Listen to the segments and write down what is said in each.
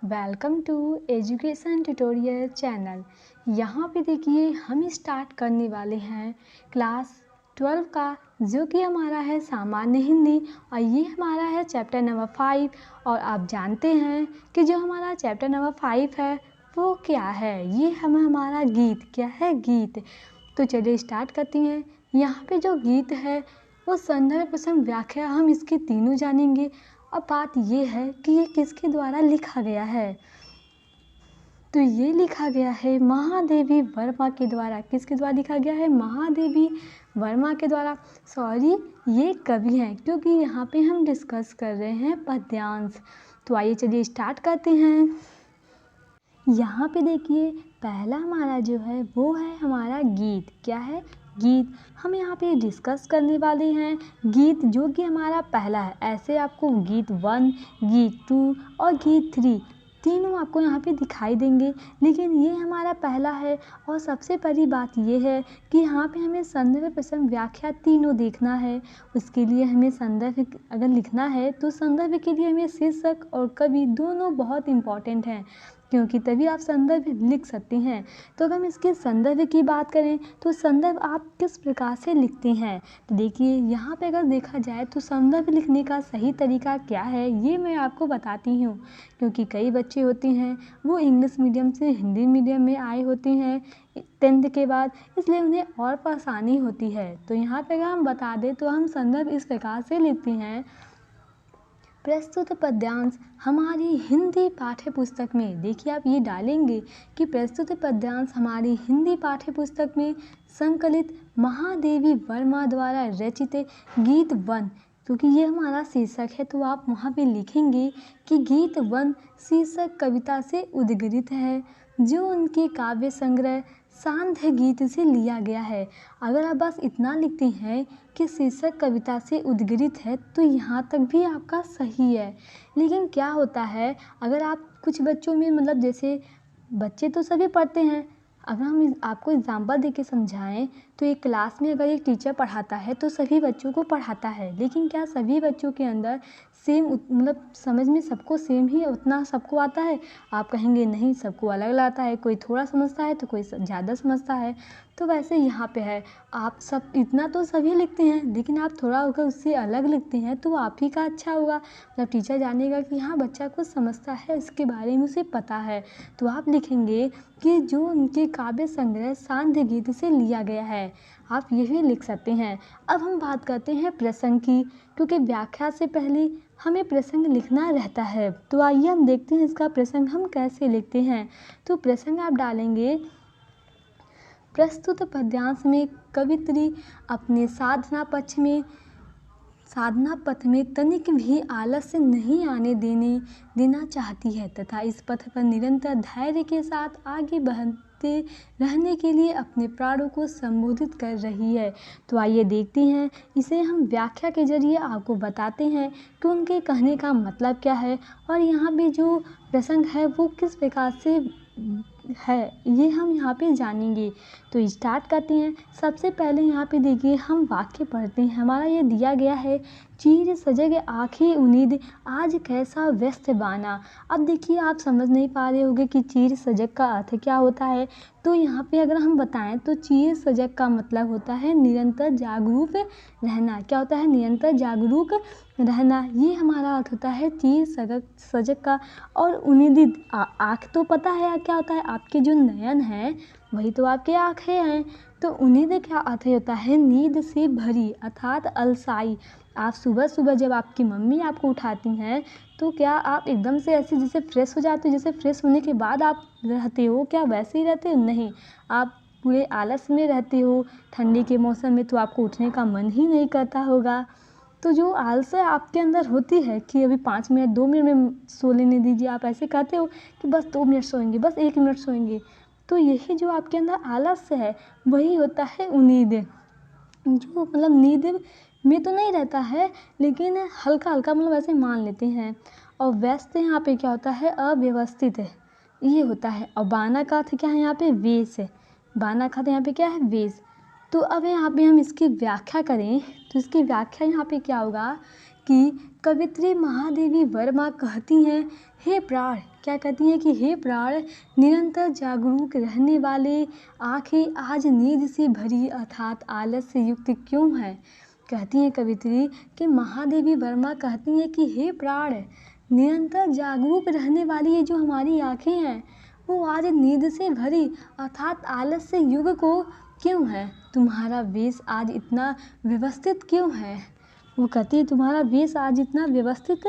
Welcome to education tutorial channel. यहाँ पे देखिए हम स्टार्ट करने वाले हैं क्लास 12 का, जो कि हमारा है सामान्य हिंदी और ये हमारा है चैप्टर नंबर 5। और आप जानते हैं कि जो हमारा चैप्टर नंबर 5 है वो क्या है, ये हमारा गीत क्या है, गीत। तो चलिए स्टार्ट करती हैं। यहाँ पे जो गीत है वो संदर्भ प्रसंग व्याख्या हम इसके तीनों जानेंगे। अब बात ये है कि ये किसके द्वारा लिखा गया है, तो ये लिखा गया है महादेवी वर्मा के द्वारा। किसके द्वारा लिखा गया है? महादेवी वर्मा के द्वारा। सॉरी, ये कवि हैं, क्योंकि यहाँ पे हम डिस्कस कर रहे हैं पद्यांश। तो आइए चलिए स्टार्ट करते हैं। यहाँ पे देखिए पहला हमारा जो है वो है हमारा गीत। क्या है? गीत। हम यहाँ पे डिस्कस करने वाले हैं गीत, जो कि हमारा पहला है। ऐसे आपको गीत 1, गीत 2 और गीत 3 तीनों आपको यहाँ पे दिखाई देंगे, लेकिन ये हमारा पहला है। और सबसे बड़ी बात ये है कि यहाँ पे हमें संदर्भ प्रसंग व्याख्या तीनों देखना है। उसके लिए हमें संदर्भ अगर लिखना है तो संदर्भ के लिए हमें शीर्षक और कवि दोनों बहुत इम्पॉर्टेंट हैं, क्योंकि तभी आप संदर्भ लिख सकते हैं। तो अगर हम इसके संदर्भ की बात करें तो संदर्भ आप किस प्रकार से लिखते हैं, तो देखिए यहाँ पे अगर देखा जाए तो संदर्भ लिखने का सही तरीका क्या है ये मैं आपको बताती हूँ। क्योंकि कई बच्चे होते हैं वो इंग्लिश मीडियम से हिंदी मीडियम में आए होते हैं 10th के बाद, इसलिए उन्हें और परेशानी होती है। तो यहाँ पे अगर हम बता दें तो हम संदर्भ इस प्रकार से लिखते हैं। प्रस्तुत पद्यांश हमारी हिंदी पाठ्य पुस्तक में, देखिए आप ये डालेंगे कि प्रस्तुत पद्यांश हमारी हिंदी पाठ्य पुस्तक में संकलित महादेवी वर्मा द्वारा रचित गीत 1, क्योंकि ये हमारा शीर्षक है तो आप वहाँ पे लिखेंगे कि गीत 1 शीर्षक कविता से उद्गृत है, जो उनके काव्य संग्रह सांध्य गीत से लिया गया है। अगर आप बस इतना लिखते हैं कि शीर्षक कविता से उद्गृत है तो यहाँ तक भी आपका सही है। लेकिन क्या होता है, अगर आप कुछ बच्चों में मतलब जैसे बच्चे तो सभी पढ़ते हैं, अगर हम आपको एग्जाम्पल देके समझाएं तो एक क्लास में अगर एक टीचर पढ़ाता है तो सभी बच्चों को पढ़ाता है, लेकिन क्या सभी बच्चों के अंदर सेम मतलब समझ में सबको सेम ही उतना सबको आता है? आप कहेंगे नहीं, सबको अलग अलग आता है, कोई थोड़ा समझता है तो कोई ज़्यादा समझता है। तो वैसे यहाँ पे है, आप सब इतना तो सभी लिखते हैं, लेकिन आप थोड़ा अगर उससे अलग लिखते हैं तो आप ही का अच्छा होगा। जब टीचर जानेगा कि हाँ बच्चा कुछ समझता है, इसके बारे में उसे पता है, तो आप लिखेंगे कि जो उनके काव्य संग्रह सांध्य गीत से लिया गया है। आप यही लिख सकते हैं। अब हम बात करते हैं प्रसंग की, क्योंकि व्याख्या से पहले हमें प्रसंग लिखना रहता है। तो आइए हम देखते हैं इसका प्रसंग हम कैसे लिखते हैं। तो प्रसंग आप डालेंगे, प्रस्तुत पद्यांश में कवित्री अपने साधना पथ में तनिक भी आलस्य नहीं आने देना चाहती है, तथा इस पथ पर निरंतर धैर्य के साथ आगे बढ़ते रहने के लिए अपने प्राणों को संबोधित कर रही है। तो आइए देखते हैं, इसे हम व्याख्या के जरिए आपको बताते हैं कि उनके कहने का मतलब क्या है और यहाँ पे जो प्रसंग है वो किस प्रकार से है, ये हम यहाँ पे जानेंगे। तो स्टार्ट करते हैं। सबसे पहले यहाँ पे देखिए हम वाक्य पढ़ते हैं। हमारा ये दिया गया है, चीर सजग आँखें उन्नीद आज कैसा व्यस्त बाना। अब देखिए आप समझ नहीं पा रहे होंगे कि चीर सजग का अर्थ क्या होता है। तो यहाँ पे अगर हम बताएं तो चीर सजग का मतलब होता है निरंतर जागरूक रहना। क्या होता है? निरंतर जागरूक रहना, ये हमारा अर्थ होता है चीर सजग का। और उन्नीद आँख तो पता है क्या होता है, आपके जो नयन हैं वही तो आपके आँखें हैं। तो उन्नीद क्या अर्थ होता है? नींद से भरी अर्थात अलसाई। आप सुबह सुबह जब आपकी मम्मी आपको उठाती हैं तो क्या आप एकदम से ऐसे जैसे फ्रेश हो जाते हो, जैसे फ्रेश होने के बाद आप रहते हो, क्या वैसे ही रहते हो? नहीं, आप पूरे आलस में रहते हो। ठंडी के मौसम में तो आपको उठने का मन ही नहीं करता होगा। तो जो आलस आपके अंदर होती है कि अभी 5 मिनट 2 मिनट में सो लेने दीजिए, आप ऐसे कहते हो कि बस 2 मिनट सोएंगे, बस 1 मिनट सोएंगे, तो यही जो आपके अंदर आलस है वही होता है उम्मीद, जो मतलब नींद में तो नहीं रहता है लेकिन हल्का हल्का मतलब ऐसे मान लेते हैं। और व्यस्त यहाँ पे क्या होता है? अव्यवस्थित है, ये होता है। और बाना का अर्थ क्या है? यहाँ पे वेश है। बाना का अर्थ यहाँ पे क्या है? वेश। तो अब यहाँ पे हम इसकी व्याख्या करें तो इसकी व्याख्या यहाँ पे क्या होगा कि कवित्री महादेवी वर्मा कहती हैं, हे प्राण, क्या कहती हैं कि हे प्राण, निरंतर जागरूक रहने वाले, आंखें आज नींद से भरी अर्थात आलस से युक्त क्यों हैं। कहती हैं कवित्री कि महादेवी वर्मा कहती हैं कि हे प्राण, निरंतर जागरूक रहने वाली ये जो हमारी आंखें हैं वो आज नींद से भरी अर्थात आलस से युग को क्यों है। तुम्हारा वेश आज इतना व्यवस्थित क्यों है। वो कहती है तुम्हारा वेश आज इतना व्यवस्थित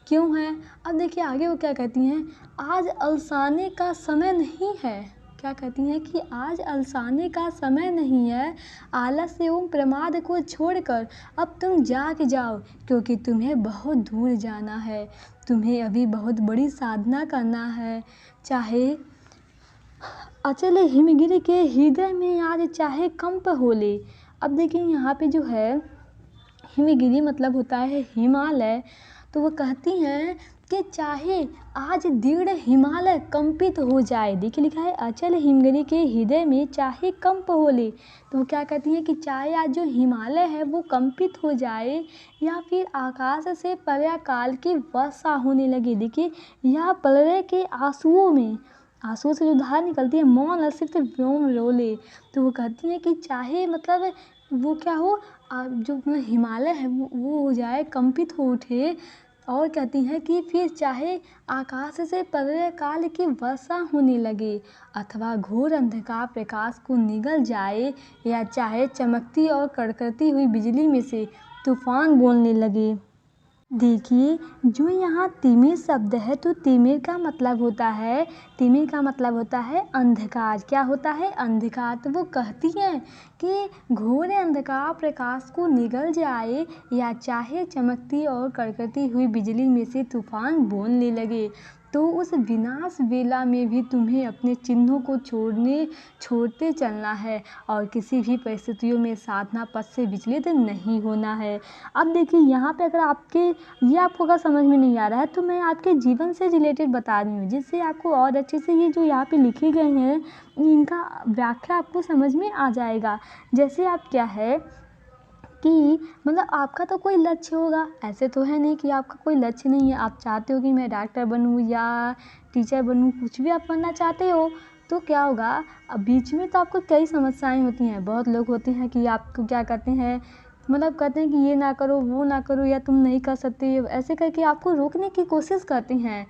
क्यों है। अब देखिए आगे वो क्या कहती हैं, आज अलसाने का समय नहीं है। क्या कहती हैं कि आज अलसाने का समय नहीं है, आलस एवं प्रमाद को छोड़कर अब तुम जाग जाओ, क्योंकि तुम्हें बहुत दूर जाना है, तुम्हें अभी बहुत बड़ी साधना करना है। चाहे अचल हिमगिरी के हृदय में आज चाहे कंप हो ले। अब देखिए यहाँ पे जो है हिमगिरी मतलब होता है हिमालय, तो वो कहती हैं कि चाहे आज दृढ़ हिमालय कंपित हो जाए। देखिए लिखा है अचल हिमगिरी के हृदय में चाहे कंप हो ले, तो वो क्या कहती हैं कि चाहे आज जो हिमालय है वो कंपित हो जाए या फिर आकाश से प्रलय काल की वर्षा होने लगे। देखिए यह प्रलय के आंसुओं में, आंसुओं से जो धार निकलती है, मौन असित व्योम रोले। तो वो कहती हैं कि चाहे मतलब वो क्या हो, जो हिमालय है वो हो जाए, कंपित हो उठे। और कहती हैं कि फिर चाहे आकाश से प्रलय काल की वर्षा होने लगे अथवा घोर अंधकार प्रकाश को निगल जाए, या चाहे चमकती और कड़कती हुई बिजली में से तूफान बोलने लगे। देखिए जो यहाँ तिमिर शब्द है, तो तिमिर का मतलब होता है, तिमिर का मतलब होता है अंधकार। क्या होता है, अंधकार। तो वो कहती हैं कि घोर अंधकार प्रकाश को निगल जाए, या चाहे चमकती और कड़कती हुई बिजली में से तूफान बोलने लगे, तो उस विनाश वेला में भी तुम्हें अपने चिन्हों को छोड़ते चलना है और किसी भी परिस्थितियों में साधना पथ से विचलित नहीं होना है। अब देखिए यहाँ पे अगर ये आपको अगर समझ में नहीं आ रहा है तो मैं आपके जीवन से रिलेटेड बता रही हूँ, जिससे आपको और अच्छे से ये जो यहाँ पे लिखे गए हैं इनका व्याख्या आपको समझ में आ जाएगा। जैसे आप क्या है कि मतलब आपका तो कोई लक्ष्य होगा, ऐसे तो है नहीं कि आपका कोई लक्ष्य नहीं है। आप चाहते हो कि मैं डॉक्टर बनूं या टीचर बनूं, कुछ भी आप बनना चाहते हो, तो क्या होगा, अब बीच में तो आपको कई समस्याएं होती हैं। बहुत लोग होते हैं कि आपको क्या करते हैं, मतलब कहते हैं कि ये ना करो, वो ना करो, या तुम नहीं कर सकते, ऐसे करके आपको रोकने की कोशिश करते हैं।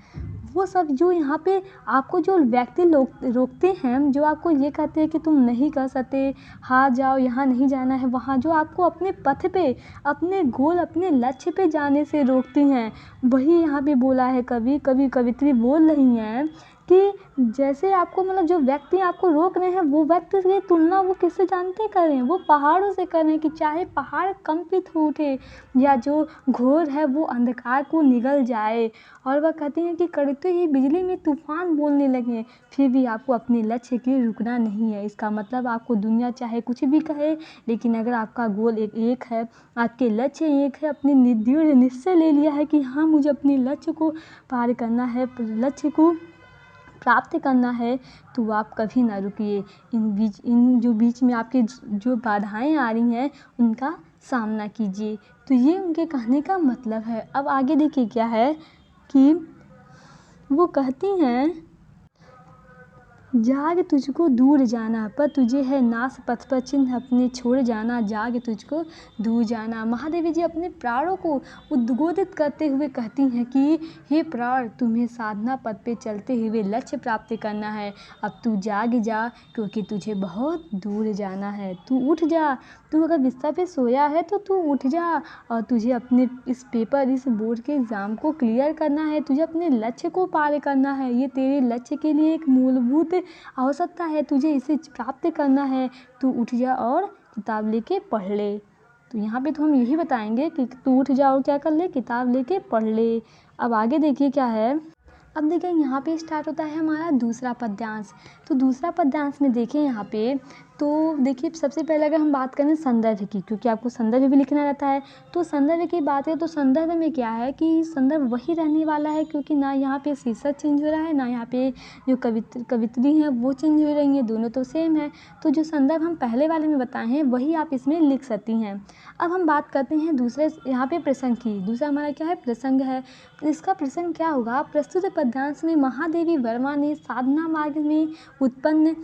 वो सब जो यहाँ पे आपको जो व्यक्ति लोग रोकते हैं, जो आपको ये कहते हैं कि तुम नहीं कर सकते, हार जाओ, यहाँ नहीं जाना है, वहाँ जो आपको अपने पथ पे, अपने गोल, अपने लक्ष्य पे जाने से रोकते हैं, वही यहाँ पे बोला है कवित्री बोल रही हैं कि जैसे आपको मतलब जो व्यक्ति आपको रोक रहे हैं, वो व्यक्ति की तुलना वो किससे जानते कर रहे हैं, वो पहाड़ों से कर रहे हैं कि चाहे पहाड़ कंपित हो उठे या जो घोर है वो अंधकार को निगल जाए। और वह कहती हैं कि कड़कती हुई बिजली में तूफान बोलने लगे, फिर भी आपको अपने लक्ष्य की रुकना नहीं है। इसका मतलब आपको दुनिया चाहे कुछ भी कहे, लेकिन अगर आपका गोल एक है, आपके लक्ष्य एक है, अपने दृढ़ निश्चय ले लिया है कि हाँ मुझे अपने लक्ष्य को पार करना है, लक्ष्य को प्राप्त करना है, तो आप कभी ना रुकिए। इन जो बीच में आपके जो बाधाएं आ रही हैं उनका सामना कीजिए। तो ये उनके कहने का मतलब है। अब आगे देखिए क्या है कि वो कहती हैं, जाग तुझको दूर जाना, पर तुझे है नाश पथ पर चिन्ह अपने छोड़ जाना, जाग तुझको दूर जाना। महादेवी जी अपने प्राणों को उद्बोधित करते हुए कहती हैं कि हे प्राण, तुम्हें साधना पथ पे चलते हुए लक्ष्य प्राप्त करना है। अब तू जाग जा, क्योंकि तुझे बहुत दूर जाना है। तू उठ जा, तू अगर बिस्तर पे सोया है तो तू उठ जा, और तुझे अपने इस बोर्ड के एग्ज़ाम को क्लियर करना है, तुझे अपने लक्ष्य को पार करना है। ये तेरे लक्ष्य के लिए एक मूलभूत आवश्यकता है, तुझे इसे प्राप्त करना है। तू उठ जा और किताब लेके पढ़ ले। तो यहाँ पे तो हम यही बताएंगे कि तू उठ जा और क्या कर ले, किताब लेके पढ़ ले। अब आगे देखिए क्या है। अब देखिए यहाँ पे स्टार्ट होता है हमारा दूसरा पद्यांश। तो दूसरा पद्यांश में देखिए यहाँ पे तो देखिए सबसे पहले अगर हम बात करें संदर्भ की, क्योंकि आपको संदर्भ भी लिखना रहता है, तो संदर्भ की बात है तो संदर्भ में क्या है कि संदर्भ वही रहने वाला है, क्योंकि ना यहाँ पे शीर्षक चेंज हो रहा है, ना यहाँ पे जो कवित्री हैं वो चेंज हो रही हैं, दोनों तो सेम है। तो जो संदर्भ हम पहले वाले में बताए हैं वही आप इसमें लिख सकती हैं। अब हम बात करते हैं दूसरे यहाँ पे प्रसंग की। दूसरा हमारा क्या है, प्रसंग है। इसका प्रसंग क्या होगा, प्रस्तुत पद्यांश में महादेवी वर्मा ने साधना मार्ग में उत्पन्न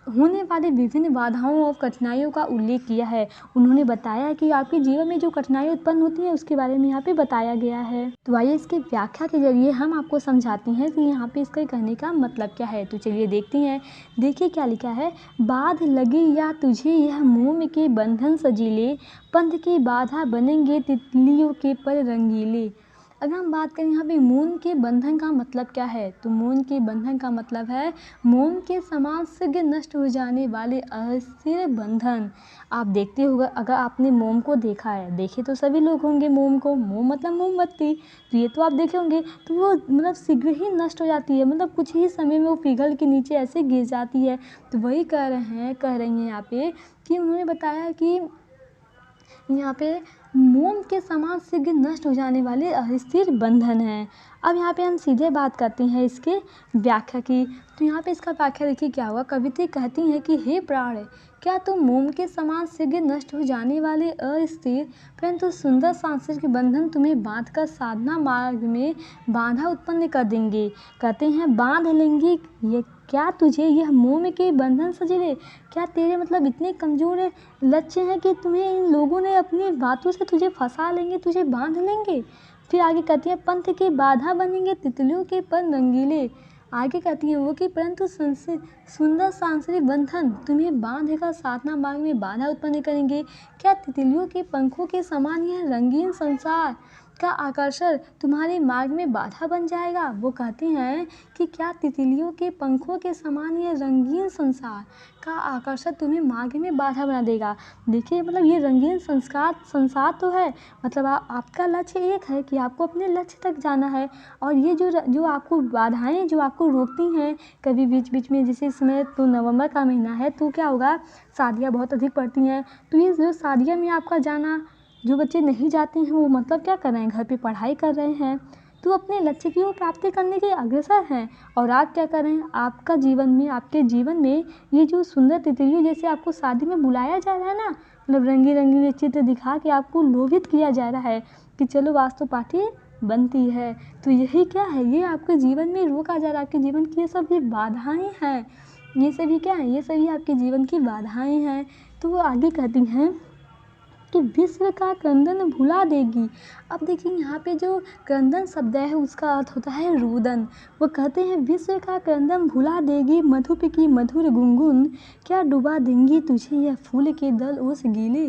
होने वाले विभिन्न बाधाओं और कठिनाइयों का उल्लेख किया है। उन्होंने बताया कि आपके जीवन में जो कठिनाई उत्पन्न होती है उसके बारे में यहाँ पे बताया गया है। तो आइए इसके व्याख्या के जरिए हम आपको समझाते हैं कि यहाँ पे इसके कहने का मतलब क्या है। तो चलिए देखते हैं। देखिए क्या लिखा है, बाध लगे या तुझे यह मोम के बंधन सजीले, पंथ की बाधा बनेंगे तितलियों के पर रंगीले। अगर हम बात करें यहाँ पे मौन के बंधन का मतलब क्या है, तो मौन के बंधन का मतलब है मोम के समान शीघ्र नष्ट हो जाने वाले अस्थिर बंधन। आप देखते होगा, अगर आपने मोम को देखा है, देखे तो सभी लोग होंगे मोम को, मोम मतलब मोमबत्ती, तो ये तो आप देखे होंगे, तो वो मतलब शीघ्र ही नष्ट हो जाती है, मतलब कुछ ही समय में वो पिघल के नीचे ऐसे गिर जाती है। तो वही कह रही हैं यहाँ पे कि उन्होंने बताया कि यहाँ पे मोम के समान शीघ्र नष्ट हो जाने वाले अस्थिर बंधन हैं। अब यहाँ पे हम सीधे बात करते हैं इसके व्याख्या की। तो यहाँ पे इसका व्याख्या देखिए क्या हुआ। कवित्री कहती हैं कि हे प्राण, क्या तुम मोम के समान शीघ्र नष्ट हो जाने वाले अस्थिर परंतु सुंदर सांसारिक बंधन तुम्हें बांध कर साधना मार्ग में बाधा उत्पन्न कर देंगे। कहते हैं बांध लेंगी ये, क्या तुझे यह मोम के बंधन सजले, क्या तेरे मतलब इतने कमज़ोर लक्ष्य हैं कि तुम्हें इन लोगों ने अपनी बातों से तुझे फंसा लेंगे, तुझे बांध लेंगे। फिर आगे कहती है पंथ की बाधा बनेंगे तितलियों के पर रंगीले। आगे कहती है वो कि परंतु सुंदर सांसारिक बंधन तुम्हें बांध कर साधना मार्ग में बाधा उत्पन्न करेंगे। क्या तितलियों के पंखों के समान यह रंगीन संसार का आकर्षण तुम्हारे मार्ग में बाधा बन जाएगा। वो कहते हैं कि क्या तितलियों के पंखों के समान ये रंगीन संसार का आकर्षण तुम्हें मार्ग में बाधा बना देगा। देखिए मतलब ये रंगीन संसार तो है, मतलब आपका लक्ष्य एक है कि आपको अपने लक्ष्य तक जाना है, और ये जो आपको बाधाएं जो आपको रोकती हैं कभी बीच बीच में, जैसे इस समय तो नवंबर का महीना है तो क्या होगा, शादियाँ बहुत अधिक पड़ती हैं। तो ये जो शादियाँ में आपका जाना, जो बच्चे नहीं जाते हैं वो मतलब क्या कर रहे हैं, घर पे पढ़ाई कर रहे हैं, तो अपने लक्ष्य की ओर प्राप्ति करने के अग्रसर हैं। और आप क्या कर रहे हैं, आपके जीवन में ये जो सुंदर तितलियों जैसे आपको शादी में बुलाया जा रहा है ना, मतलब रंगी रंगीले चित्र दिखा के आपको लोभित किया जा रहा है कि चलो आज तो पार्टी बनती है, तो यही क्या है, ये आपके जीवन में रोका जा रहा है। आपके जीवन की ये सब बाधाएं हैं, ये सभी क्या है, ये सभी आपके जीवन की बाधाएं हैं। तो वो आगे कहती हैं कि विश्व का क्रंदन भुला देगी। अब देखिए यहाँ पे जो क्रंदन शब्द है उसका अर्थ होता है रुदन। वो कहते हैं विश्व का क्रंदन भुला देगी मधुप की मधुर गुनगुन, क्या डुबा देंगी तुझे यह फूल के दल ओस गीले।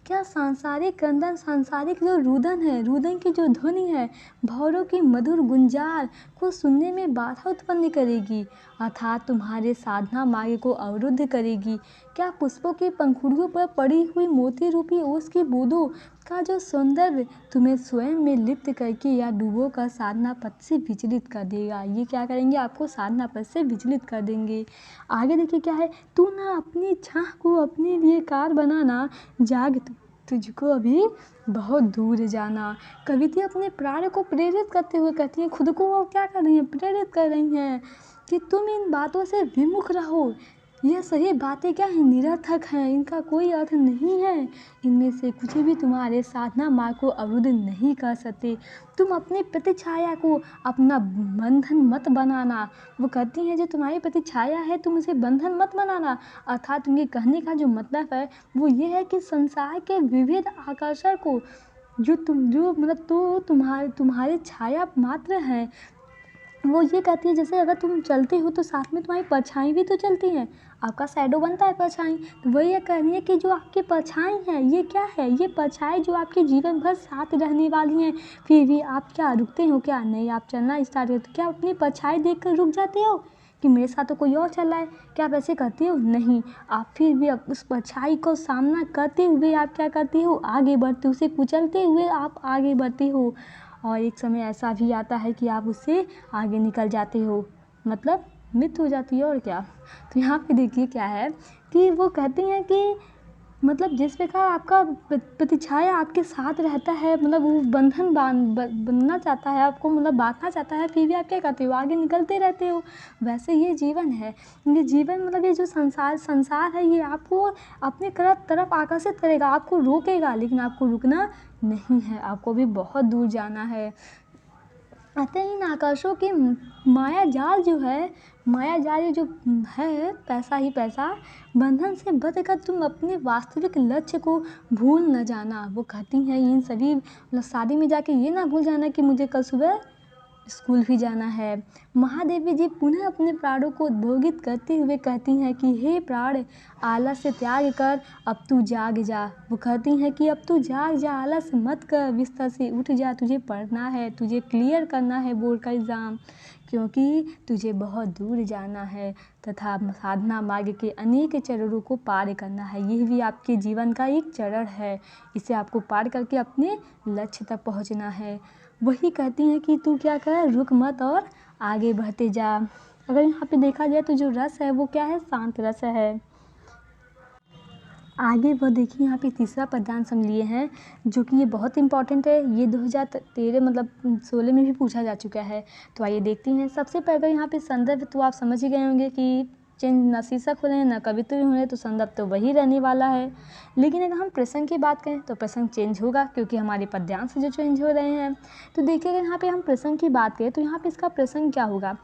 क्या सांसारिक क्रंदन, सांसारिक जो रुदन है, रुदन की जो ध्वनि है, भौरों की मधुर गुंजार को सुनने में बाधा उत्पन्न करेगी, अर्थात तुम्हारे साधना मार्ग को अवरुद्ध करेगी। क्या पुष्पों की पंखुड़ियों पर पड़ी हुई मोती रूपी ओस की बूंदों का जो सौंदर्य तुम्हें स्वयं में लिप्त करके या डूबो कर साधना पथ से विचलित कर देगा। ये क्या करेंगे, आपको साधना पथ से विचलित कर देंगे। आगे देखिए क्या है, तू ना अपनी छाह को अपने लिए कार बनाना, जाग तुझको अभी बहुत दूर जाना। कविता अपने प्राण को प्रेरित करते हुए कहती है, खुद को वो क्या कर रही हैं, प्रेरित कर रही हैं कि तुम इन बातों से विमुख रहो। यह सही बातें क्या हैं, निरर्थक हैं, इनका कोई अर्थ नहीं है, इनमें से कुछ भी तुम्हारे साधना मार्ग को अवरुद्ध नहीं कर सकते। तुम अपनी प्रतिछाया को अपना बंधन मत बनाना। वो कहती हैं जो तुम्हारी प्रतिछाया है तुम उसे बंधन मत बनाना, अर्थात उनके कहने का जो मतलब है वो ये है कि संसार के विविध आकर्षण को जो मतलब तो तुम्हारे छाया मात्र हैं। वो ये कहती है जैसे अगर तुम चलते हो तो साथ में तुम्हारी परछाई भी तो चलती है, आपका शैडो बनता है परछाई। तो वही ये कह रही है कि जो आपकी परछाई है ये क्या है, ये परछाई जो आपके जीवन भर साथ रहने वाली हैं, फिर भी आप क्या रुकते हो, क्या नहीं, आप चलना स्टार्ट करते हो, क्या अपनी परछाई देख कर रुक जाते हो कि मेरे साथ तो कोई और चल रहा है, क्या आप ऐसे करते हो, नहीं, आप फिर भी उस परछाई को सामना करते हुए आप क्या करते हो, आगे बढ़ते, उसे कुचलते हुए आप आगे बढ़ते हो। और एक समय ऐसा भी आता है कि आप उससे आगे निकल जाते हो, मतलब मृत्यु हो जाती है और क्या। तो यहाँ पे देखिए क्या है कि वो कहती हैं कि मतलब जिस प्रकार आपका प्रतिछाया आपके साथ रहता है, मतलब वो बंधन बनना चाहता है आपको, मतलब बांटना चाहता है, फिर भी आप क्या करते हो, आगे निकलते रहते हो। वैसे ये जीवन है, ये जीवन मतलब ये जो संसार है, ये आपको अपने तरफ आकर्षित करेगा, आपको रोकेगा, लेकिन आपको रुकना नहीं है, आपको भी बहुत दूर जाना है। अतः इन आकर्षों की माया जाल जो है, माया जाल जो है, पैसा ही पैसा, बंधन से बचकर तुम अपने वास्तविक लक्ष्य को भूल न जाना। वो कहती हैं इन सभी मतलब शादी में जाके ये ना भूल जाना कि मुझे कल सुबह स्कूल भी जाना है। महादेवी जी पुनः अपने प्राणों को उद्बोधित करते हुए कहती हैं कि हे प्राण, आलस्य त्याग कर अब तू जाग जा। वो कहती हैं कि अब तू जाग जा, आलस मत कर, बिस्तर से उठ जा, तुझे पढ़ना है, तुझे क्लियर करना है बोर्ड का एग्ज़ाम, क्योंकि तुझे बहुत दूर जाना है तथा साधना मार्ग के अनेक चरणों को पार करना है। यह भी आपके जीवन का एक चरण है, इसे आपको पार करके अपने लक्ष्य तक पहुंचना है। वही कहती हैं कि तू क्या कर, रुक मत और आगे बढ़ते जा। अगर यहाँ पे देखा जाए तो जो रस है वो क्या है, शांत रस है। आगे वो देखिए यहाँ पे तीसरा पद्यांश हम लिए हैं, जो कि ये बहुत इंपॉर्टेंट है, ये 2013 मतलब 16 में भी पूछा जा चुका है। तो आइए देखते हैं। सबसे पहले यहाँ पे संदर्भ तो आप समझ ही गए होंगे कि चेंज ना शीर्षक हो रहे हैं ना कवित्व हो रहे हैं, तो संदर्भ तो वही रहने वाला है। लेकिन अगर हम प्रसंग की बात करें तो प्रसंग चेंज होगा, क्योंकि हमारे पद्यांश जो चेंज हो रहे हैं। तो देखिए अगर यहाँ पे हम प्रसंग की बात करें तो यहाँ पे इसका प्रसंग क्या होगा।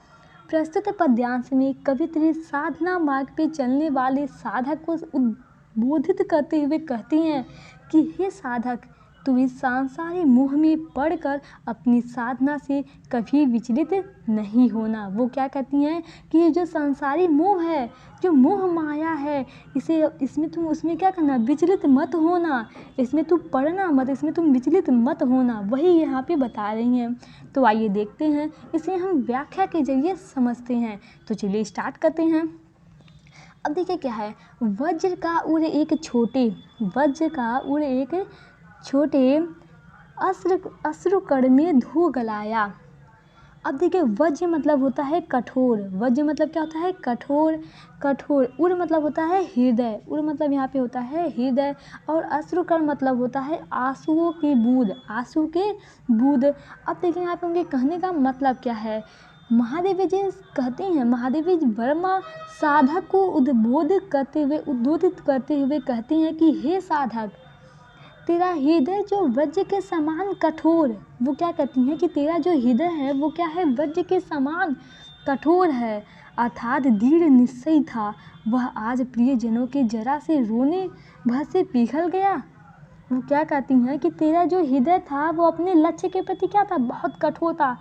प्रस्तुत पद्यांश में कवित्री साधना मार्ग पे चलने वाले साधक को उद्बोधित करते हुए कहती हैं कि हे साधक, तू इस सांसारिक मोह में पड़कर अपनी साधना से कभी विचलित नहीं होना। वो क्या कहती हैं कि ये जो सांसारिक मोह है, जो मोह माया है, इसमें तुम उसमें क्या करना, विचलित मत होना, इसमें तुम पढ़ना मत, इसमें तुम विचलित मत होना, वही यहाँ पे बता रही हैं। तो आइए देखते हैं, इसे हम व्याख्या के जरिए समझते हैं। तो चलिए स्टार्ट करते हैं। अब देखिए क्या है, वज्र का उड़ एक छोटे अश्रुकण में धो गलाया। अब देखिए वज्र मतलब होता है कठोर, वज्र मतलब क्या होता है, कठोर। उड़ मतलब होता है हृदय, उड़ मतलब यहाँ पे होता है हृदय। और अश्रुकण मतलब होता है आंसू के बूंद। अब देखिए यहाँ पे उनके कहने का मतलब क्या है। महादेवी जी कहती हैं, महादेवी वर्मा साधक को उद्बोधित करते हुए कहती हैं कि हे साधक, तेरा हृदय जो वज्र के समान कठोर, वो क्या कहती हैं कि तेरा जो हृदय है वो क्या है, वज्र के समान कठोर है, अर्थात दृढ़ निश्चय था, वह आज प्रियजनों के जरा से रोने भर से पिघल गया। वो क्या कहती हैं कि तेरा जो हृदय था वो अपने लक्ष्य के प्रति क्या था, बहुत कठोर था।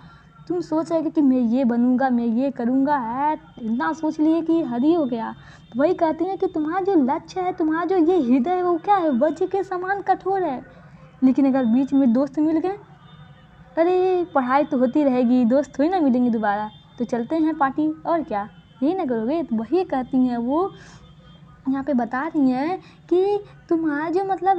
तुम सोच रहे कि मैं ये बनूंगा, मैं ये करूंगा, है इतना सोच लिए कि हरी हो गया। तो वही कहती हैं कि तुम्हारा जो लक्ष्य है, तुम्हारा जो ये हृदय है वो क्या है, वज्र के समान कठोर है। लेकिन अगर बीच में दोस्त मिल गए, अरे पढ़ाई तो होती रहेगी, दोस्त थोड़ी ना मिलेंगे दोबारा, तो चलते हैं पार्टी, और क्या यही ना करोगे। तो वही कहती हैं, वो यहाँ पे बता रही हैं कि तुम्हारा जो मतलब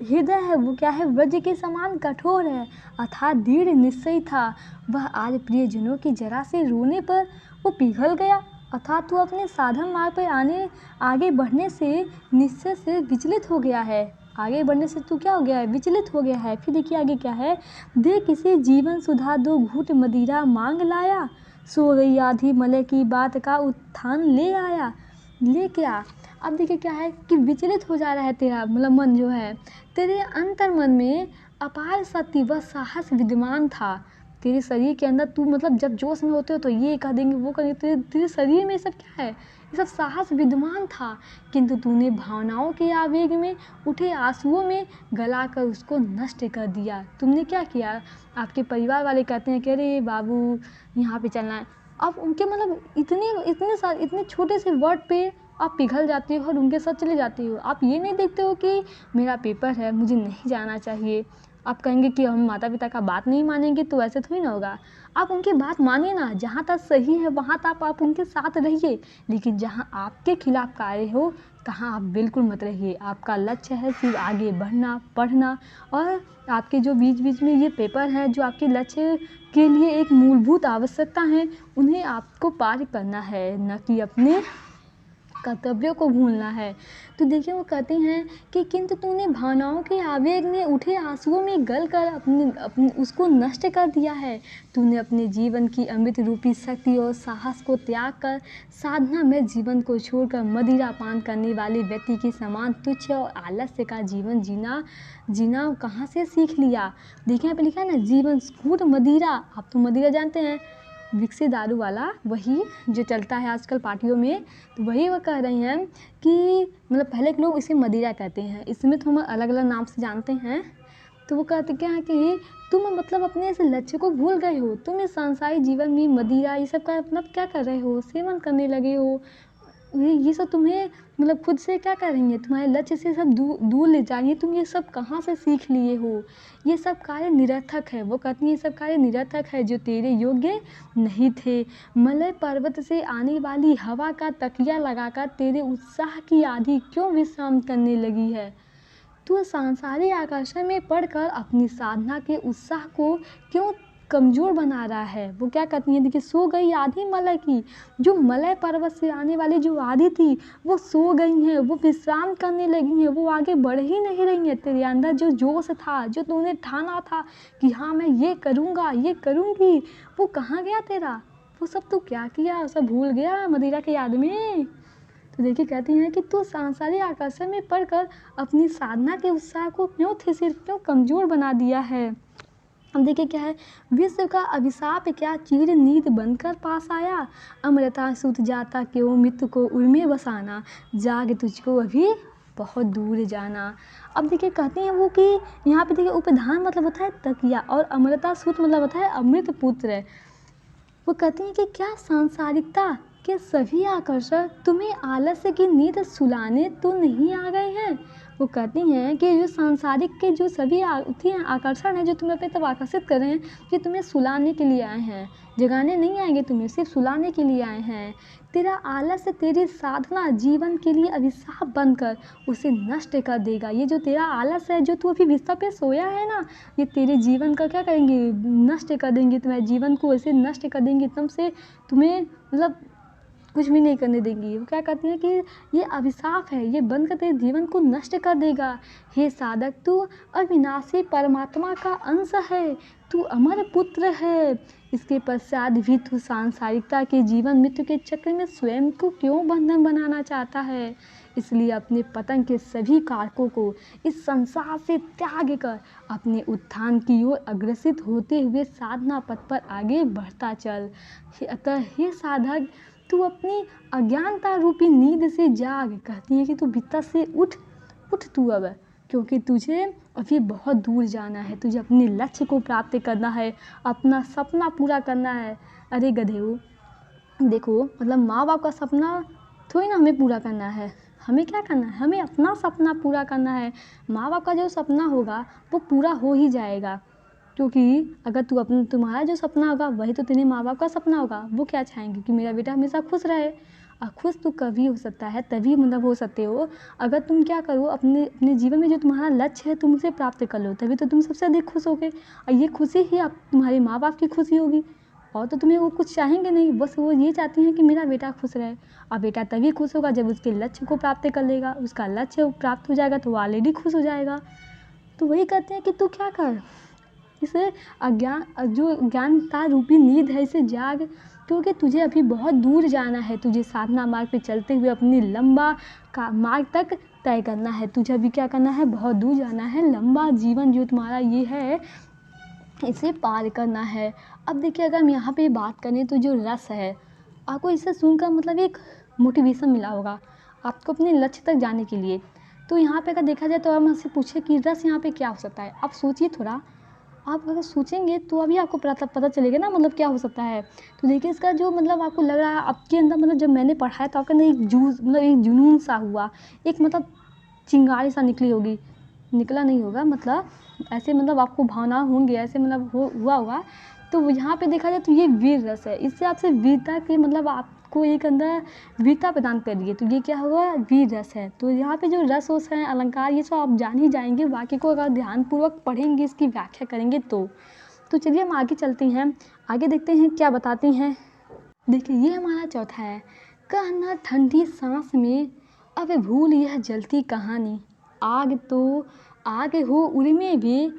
हृदय है वो क्या है, वज्र के समान कठोर है, अर्थात दृढ़ निश्चय था, वह आज प्रियजनों की जरा से रोने पर वो पिघल गया। अर्थात तू अपने साधन मार्ग पर आगे बढ़ने से निश्चय से विचलित हो गया है, आगे बढ़ने से तू क्या हो गया है, विचलित हो गया है। फिर देखिए आगे क्या है, दे किसी जीवन सुधा दो घूंट मदिरा मांग लाया, सो गई आधी मलय की बात का उत्थान ले क्या। अब देखिए क्या है कि विचलित हो जा रहा है तेरा मतलब मन जो है, तेरे अंतर मन में अपार शक्ति व साहस विद्यमान था। तेरे शरीर के अंदर तू मतलब जब जोश में होते हो तो ये कह देंगे, वो कह देंगे, तेरे शरीर में ये सब क्या है, ये सब साहस विद्यमान था, किंतु तूने भावनाओं के आवेग में उठे आंसुओं में गलाकर उसको नष्ट कर दिया। तुमने क्या किया, आपके परिवार वाले कहते हैं कि अरे बाबू यहाँ पे चलना है, अब उनके मतलब इतने छोटे से वर्ड पे आप पिघल जाती हो और उनके साथ चले जाती हो। आप ये नहीं देखते हो कि मेरा पेपर है, मुझे नहीं जाना चाहिए, आप कहेंगे कि हम माता पिता का बात नहीं मानेंगे, तो ऐसे थोड़ी ना होगा। आप उनकी बात मानिए ना, जहाँ तक सही है वहाँ तक आप उनके साथ रहिए, लेकिन जहाँ आपके खिलाफ कार्य हो तहाँ आप बिल्कुल मत रहिए। आपका लक्ष्य है सिर्फ आगे बढ़ना, पढ़ना, और आपके जो बीच बीच में ये पेपर हैं जो आपके लक्ष्य के लिए एक मूलभूत आवश्यकता है, उन्हें आपको पार करना है, न कि अपने कर्तव्यों को भूलना है। तो देखिए वो कहते हैं कि किंतु तूने भावनाओं के आवेग में उठे आंसुओं में गल कर अपने उसको नष्ट कर दिया है। तूने अपने जीवन की अमृत रूपी शक्ति और साहस को त्याग कर साधना में जीवन को छोड़कर मदिरा पान करने वाले व्यक्ति के समान तुच्छ और आलस्य का जीवन जीना जीना कहाँ से सीख लिया। देखिए यहाँ पे लिखा है ना, जीवन स्फूर्त मदिरा। आप तो मदिरा जानते हैं, विकसित दारू वाला, वही जो चलता है आजकल पार्टियों में। तो वही वो कह रही हैं कि मतलब पहले के लोग इसे मदिरा कहते हैं, इसमें तो हम अलग अलग नाम से जानते हैं। तो वो कहते क्या है कि तुम मतलब अपने इस लक्ष्य को भूल गए हो, तुम इस सांसारिक जीवन में मदिरा ये सब का मतलब क्या कर रहे हो, सेवन करने लगे हो। ये सब तुम्हें मतलब खुद से क्या करेंगे, तुम्हारे लक्ष्य से सब दूर ले जाएंगे। तुम ये सब कहाँ से सीख लिए हो, ये सब कार्य निरर्थक है। वो कहती है ये सब कार्य निरर्थक है जो तेरे योग्य नहीं थे। मलय पर्वत से आने वाली हवा का तकिया लगाकर तेरे उत्साह की आंधी क्यों विश्राम करने लगी है। तू सांसारिक आकर्षण में पड़कर अपनी साधना के उत्साह को क्यों कमज़ोर बना रहा है। वो क्या कहती हैं, देखिए, सो गई आधी मलय की, जो मलय पर्वत से आने वाली जो आधी थी वो सो गई हैं, वो विश्राम करने लगी हैं, वो आगे बढ़ ही नहीं रही हैं। तेरे अंदर जो जोश था, जो तूने ठाना था कि हाँ मैं ये करूँगा, ये करूँगी, वो कहाँ गया तेरा। वो सब तू क्या किया, सब भूल गया मदिरा के याद में। तो देखिए कहती हैं कि तू सांसारिक आकर्षण में पड़कर अपनी साधना के उत्साह को क्यों ठेसिर, क्यों कमज़ोर बना दिया है। अब देखिए क्या है, विश्व का अभिशाप क्या चीर नींद बनकर पास आया। अमृता सुत जाता क्यों मित्र को उर्मे बसाना, जाग तुझको अभी बहुत दूर जाना। अब देखिए कहती हैं वो कि यहाँ पे देखिए उपधान मतलब होता है तकिया, और अमृता सुत मतलब होता है अमृत पुत्र। वो कहती हैं कि क्या सांसारिकता के सभी आकर्षण तुम्हें आलस्य की नींद सुलाने तो नहीं आ गए हैं। वो कहती हैं कि जो सांसारिक के जो सभी आकर्षण हैं जो तुम्हें अपनी तरफ आकर्षित कर रहे हैं, ये तुम्हें सुलाने के लिए आए हैं, जगाने नहीं आएंगे, तुम्हें सिर्फ सुलाने के लिए आए हैं। तेरा आलस्य तेरी साधना जीवन के लिए अभिशाप बनकर उसे नष्ट कर देगा। ये जो तेरा आलस्य है, जो तू अभी बिस्तर पे सोया है ना, ये तेरे जीवन का क्या करेंगे, नष्ट कर देंगे, तुम्हारे जीवन को ऐसे नष्ट कर देंगे, एकदम से तुम्हें मतलब कुछ भी नहीं करने देंगी। वो क्या कहती हैं कि ये अभिशाप है, ये बनकर तेरे जीवन को नष्ट कर देगा। हे साधक, तू अविनाशी परमात्मा का अंश है, तू अमर पुत्र है। इसके पश्चात भी तू सांसारिकता के जीवन मृत्यु के चक्र में स्वयं को क्यों बंधन बनाना चाहता है। इसलिए अपने पतन के सभी कारकों को इस संसार से त्याग कर अपने उत्थान की ओर अग्रसित होते हुए साधना पथ पर आगे बढ़ता चल। अतः हे साधक, तू अपनी अज्ञानता रूपी नींद से जाग। कहती है कि तू बिस्तर से उठ तू अब, क्योंकि तुझे अभी बहुत दूर जाना है, तुझे अपने लक्ष्य को प्राप्त करना है, अपना सपना पूरा करना है। अरे गधेओ, देखो मतलब माँ बाप का सपना थोड़ी ना हमें पूरा करना है, हमें क्या करना है, हमें अपना सपना पूरा करना है। माँ बाप का जो सपना होगा वो पूरा हो ही जाएगा, क्योंकि अगर तुम्हारा जो सपना होगा वही तो तेरे माँ बाप का सपना होगा। वो क्या चाहेंगे कि मेरा बेटा हमेशा खुश रहे। और खुश तो कभी हो सकता है, तभी मतलब हो सकते हो अगर तुम क्या करो, अपने अपने जीवन में जो तुम्हारा लक्ष्य है तुम उसे प्राप्त कर लो, तभी तो तुम सबसे अधिक खुश होगे। और ये खुशी ही आप तुम्हारे माँ बाप की खुशी होगी, और तो तुम्हें वो कुछ चाहेंगे नहीं, बस वो ये चाहती हैं कि मेरा बेटा खुश रहे। और बेटा तभी खुश होगा जब उसके लक्ष्य को प्राप्त कर लेगा, उसका लक्ष्य प्राप्त हो जाएगा तो वो ऑलरेडी खुश हो जाएगा। तो वही कहते हैं कि तू क्या कर, इसे जो ज्ञानता रूपी नींद है इसे जाग, क्योंकि तुझे अभी बहुत दूर जाना है। तुझे साधना मार्ग पे चलते हुए अपनी लंबा का मार्ग तक तय करना है। तुझे अभी क्या करना है, बहुत दूर जाना है, लंबा जीवन जो तुम्हारा ये है इसे पार करना है। अब देखिए अगर हम यहाँ पे बात करें तो जो रस है, आपको इसे सुनकर मतलब एक मोटिवेशन मिला होगा आपको अपने लक्ष्य तक जाने के लिए। तो यहाँ पे अगर देखा जाए तो हम हमसे पूछे कि रस यहाँ पे क्या हो सकता है, आप सोचिए थोड़ा। आप अगर सोचेंगे तो अभी आपको पता चलेगा ना मतलब क्या हो सकता है। तो देखिए इसका जो मतलब आपको लग रहा है आपके अंदर, मतलब जब मैंने पढ़ा है तो आपके अंदर एक मतलब एक जुनून सा हुआ, एक मतलब चिंगारी सा निकली होगी निकला नहीं होगा, मतलब ऐसे मतलब आपको भावना होंगे, ऐसे मतलब हुआ होगा। तो यहाँ पे देखा जाए तो ये वीर रस है, इससे आपसे वीरता के मतलब आपको एक अंदर वीरता प्रदान कर रही है, तो ये क्या होगा, वीर रस है। तो यहाँ पे जो रस वस है, अलंकार, ये सब आप जान ही जाएंगे, वाक्य को अगर ध्यानपूर्वक पढ़ेंगे, इसकी व्याख्या करेंगे तो चलिए हम आगे चलते हैं, आगे देखते हैं क्या बताती हैं। देखिए ये हमारा चौथा है, कहना ठंडी सांस में अब भूल यह जलती कहानी, आग तो आग हो उड़ने भी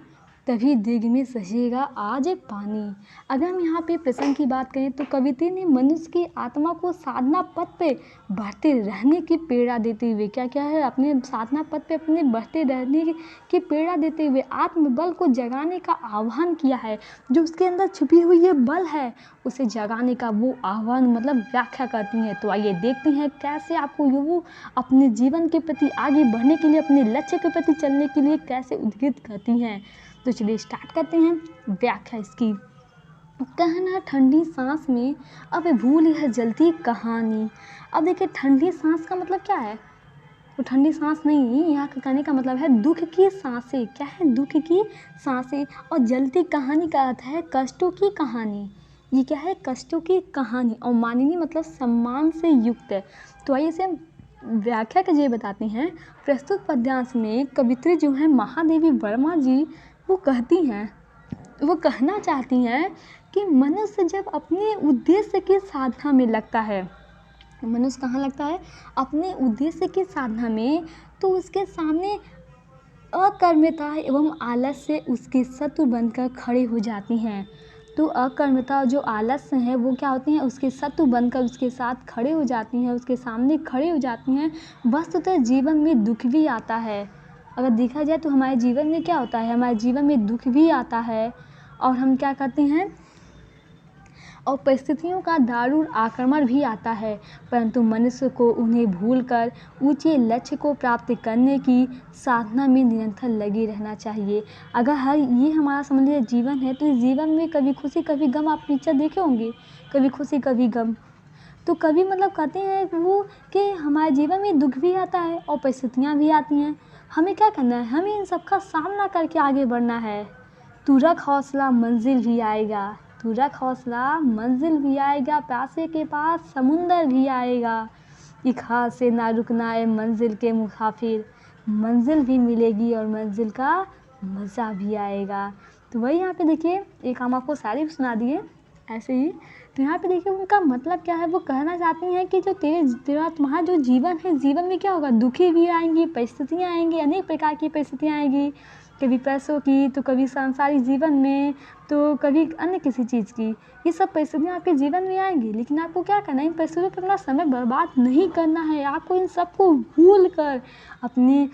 तभी दिग में सहेगा आज पानी। अगर हम यहाँ पे प्रसंग की बात करें तो कविता ने मनुष्य की आत्मा को साधना पथ पे बढ़ते रहने की प्रेरणा देते हुए क्या क्या है, अपने साधना पथ पे अपने बढ़ते रहने की प्रेरणा देते हुए आत्मबल को जगाने का आह्वान किया है। जो उसके अंदर छुपी हुई ये बल है उसे जगाने का वो आह्वान मतलब व्याख्या करती हैं। तो आइए देखते हैं कैसे आपको वो अपने जीवन के प्रति आगे बढ़ने के लिए, अपने लक्ष्य के प्रति चलने के लिए कैसे उद्गीत करती हैं। तो चलिए स्टार्ट करते हैं व्याख्या इसकी। कहना ठंडी सांस में अब भूल यह जलती कहानी। अब देखिए ठंडी सांस का मतलब क्या है, तो ठंडी सांस नहीं, यहाँ का कहने का मतलब है दुख की सांसें। क्या है, दुख की सांसें। और जलती कहानी का अर्थ है कष्टों की कहानी। ये क्या है, कष्टों की कहानी। और माननीय मतलब सम्मान से युक्त है। तो आइए इसे व्याख्या के ये बताते हैं। प्रस्तुत पद्यांश में कवित्री जो है महादेवी वर्मा जी वो कहती हैं, वो कहना चाहती हैं कि मनुष्य जब अपने उद्देश्य की साधना में लगता है, मनुष्य कहाँ लगता है, अपने उद्देश्य की साधना में, तो उसके सामने अकर्मता एवं आलस्य उसके शत्रु बनकर खड़े हो जाती हैं। तो अकर्मता जो आलस्य हैं वो क्या होती हैं, उसके शत्रु बनकर उसके साथ खड़े हो जाती हैं, उसके सामने खड़े हो जाती हैं। वस्तुतः जीवन में दुख भी आता है। अगर देखा जाए तो हमारे जीवन में क्या होता है, हमारे जीवन में दुख भी आता है और हम क्या करते हैं, और परिस्थितियों का दारुण आक्रमण भी आता है, परंतु मनुष्य को उन्हें भूलकर ऊंचे लक्ष्य को प्राप्त करने की साधना में निरंतर लगे रहना चाहिए। अगर हर ये हमारा समझ लीजिए जीवन है, तो इस जीवन में कभी खुशी कभी गम, आप पिक्चर देखे होंगे, कभी खुशी कभी गम। तो कभी मतलब कहते हैं वो कि हमारे जीवन में दुख भी आता है और परिस्थितियाँ भी आती हैं। हमें क्या करना है, हमें इन सब का सामना करके आगे बढ़ना है। तू रख हौसला मंजिल भी आएगा, तू रख हौसला मंजिल भी आएगा, प्यासे के पास समुंदर भी आएगा। एक हाथ से ना रुकना है मंजिल के मुसाफिर, मंजिल भी मिलेगी और मंजिल का मज़ा भी आएगा। तो वही यहाँ पे देखिए, एक हम आपको शायरी सुना दिए ऐसे ही। तो यहाँ पे देखिए उनका मतलब क्या है, वो कहना चाहती हैं कि जो तेरा तुम्हारा जो जीवन है, जीवन में क्या होगा, दुखी भी आएंगी, परिस्थितियाँ आएंगी, अनेक प्रकार की परिस्थितियाँ आएंगी, कभी पैसों की, तो कभी सांसारिक जीवन में, तो कभी अन्य किसी चीज़ की। ये सब परिस्थितियाँ आपके जीवन में आएंगी, लेकिन आपको क्या करना है, इन परिस्थितियों पर अपना समय बर्बाद नहीं करना है। आपको इन सबको भूल कर अपने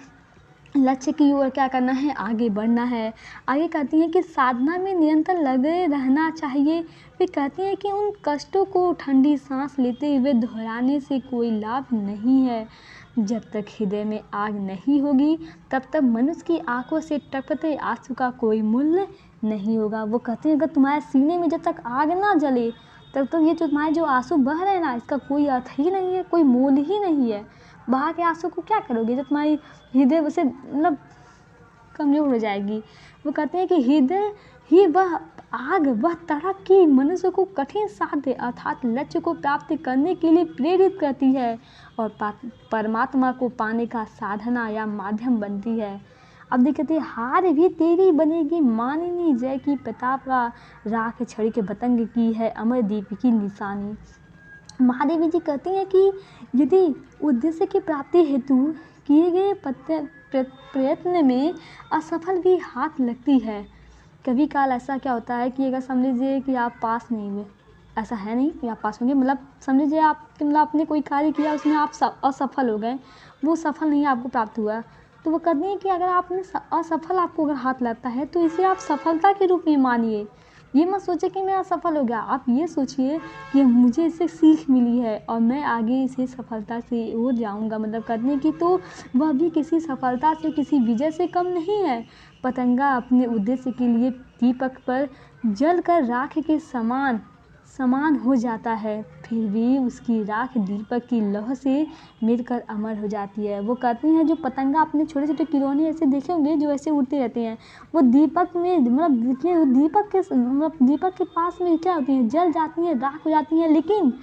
लक्ष्य की ओर क्या करना है, आगे बढ़ना है। आगे कहती हैं कि साधना में निरंतर लगे रहना चाहिए। वे कहती हैं कि उन कष्टों को ठंडी सांस लेते हुए दोहराने से कोई लाभ नहीं है। जब तक हृदय में आग नहीं होगी तब तक मनुष्य की आंखों से टपकते आंसू का कोई मूल्य नहीं होगा। वो कहते हैं अगर तुम्हारे सीने में जब तक आग ना जले तब तक ये जो तुम्हारे जो आंसू बह रहे हैं ना, इसका कोई अर्थ ही नहीं है, कोई मोल ही नहीं है। बहा के आंसू को क्या करोगे जब तुम्हारी हृदय उसे मतलब कमज़ोर हो जाएगी। वो कहते हैं कि हृदय ही वह आग, वह तड़प की मनुष्य को कठिन साध्य अर्थात लक्ष्य को प्राप्त करने के लिए प्रेरित करती है और परमात्मा को पाने का साधना या माध्यम बनती है। अब देखते हैं, हार भी तेरी बनेगी मानिनी, जय की प्रताप का राख छड़ी के पतंग की है अमरदीप की निशानी। महादेवी जी कहती हैं कि यदि उद्देश्य की प्राप्ति हेतु किए गए प्रयत्न में असफल भी हाथ लगती है। कभी काल ऐसा क्या होता है कि अगर समझ लीजिए कि आप पास नहीं हुए, ऐसा है नहीं कि आप पास होंगे, मतलब समझ लीजिए आप मतलब आपने कोई कार्य किया उसमें आप असफल हो गए, वो सफल नहीं आपको प्राप्त हुआ, तो वो कहते हैं कि अगर आपने असफल आपको अगर हाथ लगता है तो इसे आप सफलता के रूप में मानिए। ये मत सोचिए कि मैं असफल हो गया, आप ये सोचिए कि मुझे इससे सीख मिली है और मैं आगे इसे सफलता से हो जाऊंगा, मतलब करने की, तो वह भी किसी सफलता से, किसी विजय से कम नहीं है। पतंगा अपने उद्देश्य के लिए दीपक पर जल कर राख के समान समान हो जाता है, फिर भी उसकी राख दीपक की लौ से मिलकर अमर हो जाती है। वो कहती हैं जो पतंगा अपने छोटे छोटे खिलौने ऐसे देखे होंगे जो ऐसे उड़ते रहते हैं, वो दीपक में मतलब देखिए दीपक के पास में क्या होती हैं, जल जाती हैं, राख हो जाती हैं, लेकिन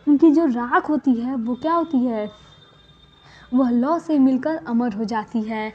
उनकी जो राख होती है वो क्या होती है, वह लौ से मिलकर अमर हो जाती है।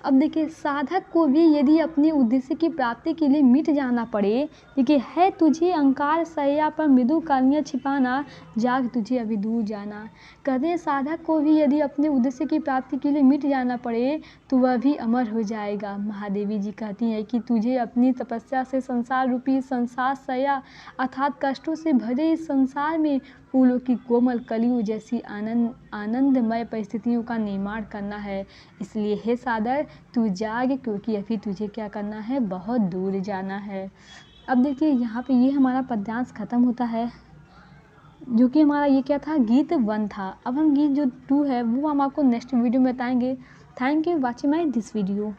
अब देखिए साधक को भी यदि अपने उद्देश्य की प्राप्ति के लिए मिट जाना पड़े, देखिए है तुझे अंकार सैया पर मृदु कालियाँ छिपाना, जाग तुझे अभी दूर जाना। कहते हैं साधक को भी यदि अपने उद्देश्य की प्राप्ति के लिए मिट जाना पड़े तो वह भी अमर हो जाएगा। महादेवी जी कहती हैं कि तुझे अपनी तपस्या से संसार रूपी संसार सैया अर्थात कष्टों से भरे इस संसार में फूलों की कोमल कलियों जैसी आनंदमय परिस्थितियों का निर्माण करना है। इसलिए हे सादर तू जाग, क्योंकि अभी तुझे क्या करना है, बहुत दूर जाना है। अब देखिए यहाँ पे ये हमारा पद्यांश खत्म होता है, जो कि हमारा ये क्या था, गीत 1 था। अब हम गीत जो 2 है वो हम आपको नेक्स्ट वीडियो में बताएंगे। Thank you watching my this video.